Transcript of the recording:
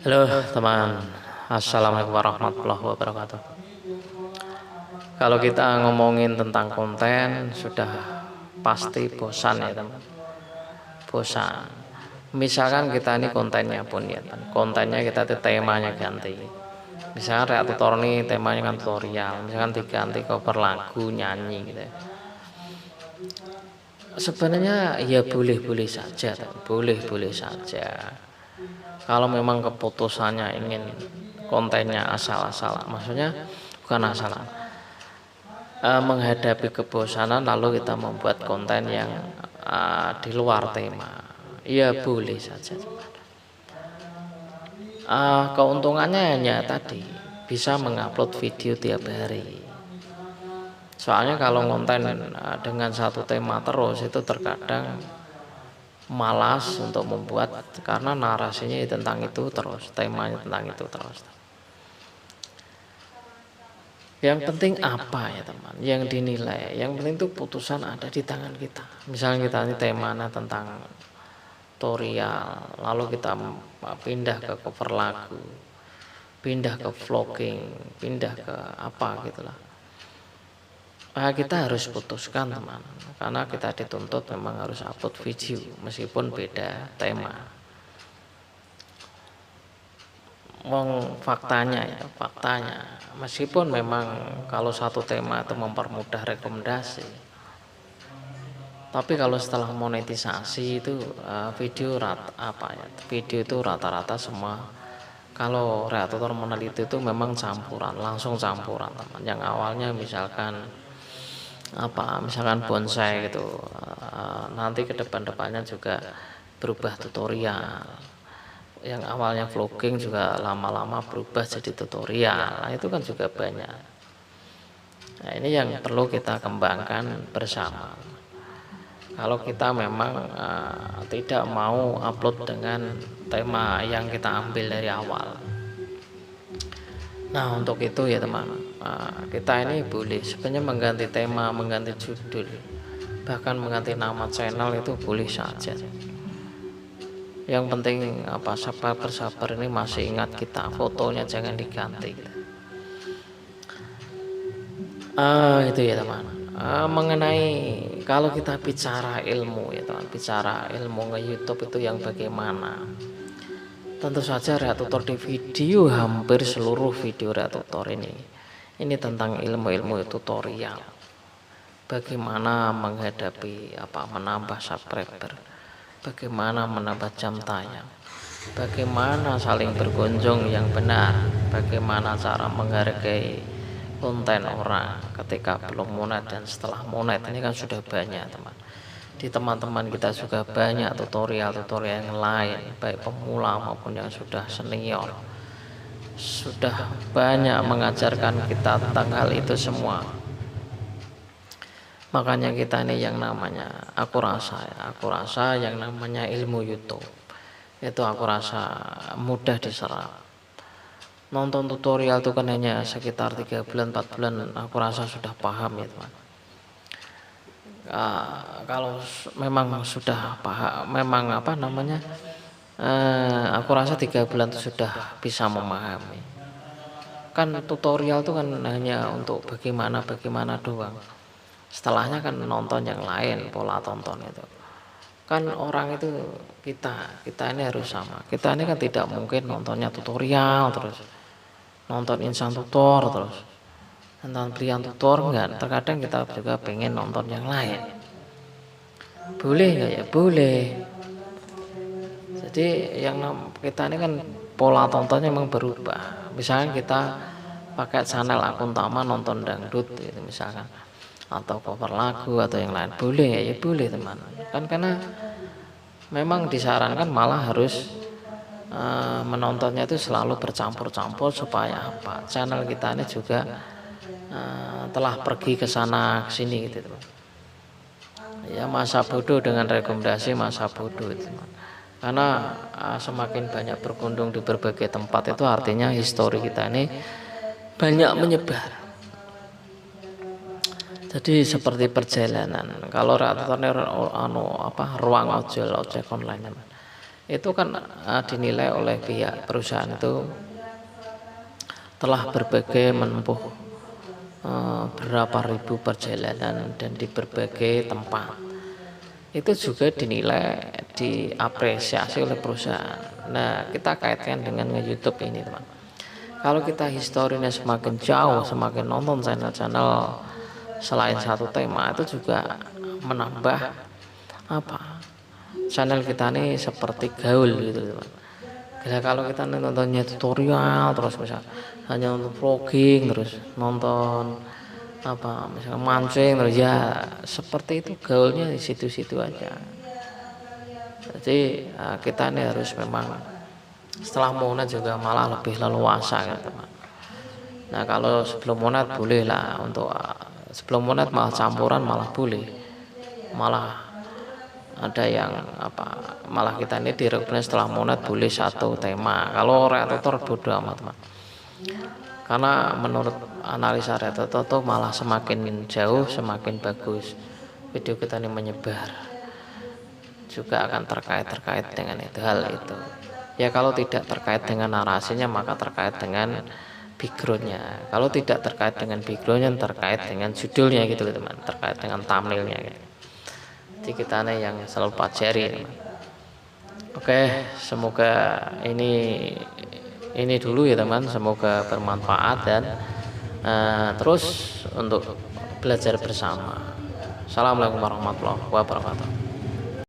Halo teman, Assalamualaikum warahmatullahi wabarakatuh. Kalau kita ngomongin tentang konten sudah pasti bosan ya teman, bosan. Misalkan kita ini kontennya pun ya, kontennya kita tuh temanya ganti. Misalkan kayak tutor nih temanya kan tutorial, misalkan diganti cover lagu nyanyi gitu. Ya. Sebenarnya ya boleh-boleh saja, boleh-boleh saja. Kalau memang keputusannya ingin kontennya asal-asalan, maksudnya bukan asal menghadapi kebosanan lalu kita membuat konten yang di luar tema, ya boleh saja. Keuntungannya hanya tadi bisa mengupload video tiap hari. Soalnya kalau konten dengan satu tema terus itu terkadang malas untuk membuat karena narasinya tentang itu terus, temanya tentang itu terus. Yang penting apa ya teman? Yang dinilai, yang penting itu putusan ada di tangan kita. Misalnya kita ini temanya tentang tutorial, lalu kita pindah ke cover lagu, pindah ke vlogging, pindah ke apa gitulah. Kita harus putuskan teman, karena kita dituntut memang harus upload video meskipun beda tema. Faktanya ya, faktanya meskipun memang kalau satu tema itu mempermudah rekomendasi, tapi kalau setelah monetisasi itu video itu rata-rata semua kalau kreator meneliti itu memang campuran, langsung campuran teman. Yang awalnya misalkan bonsai gitu, nanti ke depannya juga berubah tutorial. Yang awalnya vlogging juga lama-lama berubah jadi tutorial. Nah, itu kan juga banyak. Nah, ini yang perlu kita kembangkan bersama. Kalau kita memang tidak mau upload dengan tema yang kita ambil dari awal. Nah, untuk itu ya teman, kita ini boleh sebenarnya mengganti tema, mengganti judul, bahkan mengganti nama channel itu boleh saja. Yang penting sabar ini masih ingat kita, fotonya jangan diganti. Itu ya teman. Mengenai kalau kita bicara ilmu ya teman, bicara ilmu nge-YouTube itu yang bagaimana? Tentu saja Reatutor di video hampir seluruh video Reatutor ini tentang ilmu-ilmu tutorial. Bagaimana menghadapi menambah subscriber, bagaimana menambah jam tayang, bagaimana saling berkunjung yang benar, bagaimana cara menghargai konten orang ketika belum monet dan setelah monet. Ini kan sudah banyak teman, di teman-teman kita juga banyak tutorial-tutorial yang lain, baik pemula maupun yang sudah senior, sudah banyak mengajarkan kita tentang hal itu semua. Makanya kita ini yang namanya aku rasa yang namanya ilmu YouTube itu aku rasa mudah diserap. Nonton tutorial itu kan hanya sekitar 3 bulan 4 bulan aku rasa sudah paham ya teman. Kalau memang sudah paham, memang aku rasa 3 bulan itu sudah bisa memahami. Kan tutorial itu kan hanya untuk bagaimana doang. Setelahnya kan nonton yang lain, pola tonton itu kan orang itu kita ini harus sama. Kita ini kan tidak mungkin nontonnya tutorial terus, nonton insan tutor terus, nonton Brian tutor enggak. Terkadang kita juga pengen nonton yang lain. Boleh nggak ya? Boleh. Jadi yang kita ini kan pola tontonnya memang berubah. Misalnya kita pakai channel akun utama nonton dangdut gitu misalkan, atau cover lagu atau yang lain, boleh ya? Boleh teman. Kan karena memang disarankan malah harus menontonnya itu selalu bercampur-campur supaya channel kita ini juga telah pergi ke sana ke sini gitu teman. Ya masa bodoh dengan rekomendasi masa bodoh itu teman. Karena semakin banyak berkunjung di berbagai tempat itu artinya histori kita ini banyak menyebar. Jadi seperti perjalanan. Kalau ruang ojek online itu kan dinilai oleh pihak perusahaan itu telah berbagai menempuh berapa ribu perjalanan dan di berbagai tempat, itu juga dinilai, diapresiasi oleh perusahaan. Nah, kita kaitkan dengan YouTube ini, teman. Kalau kita historinya semakin jauh, semakin nonton channel-channel selain satu tema, itu juga menambah apa, channel kita nih seperti gaul gitu, teman. Bila kalau kita nontonnya tutorial terus, misal hanya nonton vlogging terus, nonton apa misalnya mancing terus, ya seperti itu gaulnya di situ-situ aja. Jadi kita ini harus memang setelah monat juga malah lebih leluasa kan, teman. Nah, kalau sebelum monat boleh lah, untuk sebelum monat malah campuran malah boleh, malah ada yang apa, malah kita ini direkomendasi setelah monat boleh satu tema. Kalau reaktor bodoh amat, teman, karena menurut analisa reaktor itu malah semakin jauh semakin bagus video kita ini menyebar, juga akan terkait dengan itu, hal itu. Ya kalau tidak terkait dengan narasinya maka terkait dengan backgroundnya. Kalau tidak terkait dengan backgroundnya, terkait dengan judulnya gitu loh, teman, terkait dengan thumbnailnya gitu. Jadi kita nih yang selalu pelajari, teman. Oke, semoga ini dulu ya, teman. Semoga bermanfaat dan terus untuk belajar bersama. Assalamualaikum warahmatullahi wabarakatuh.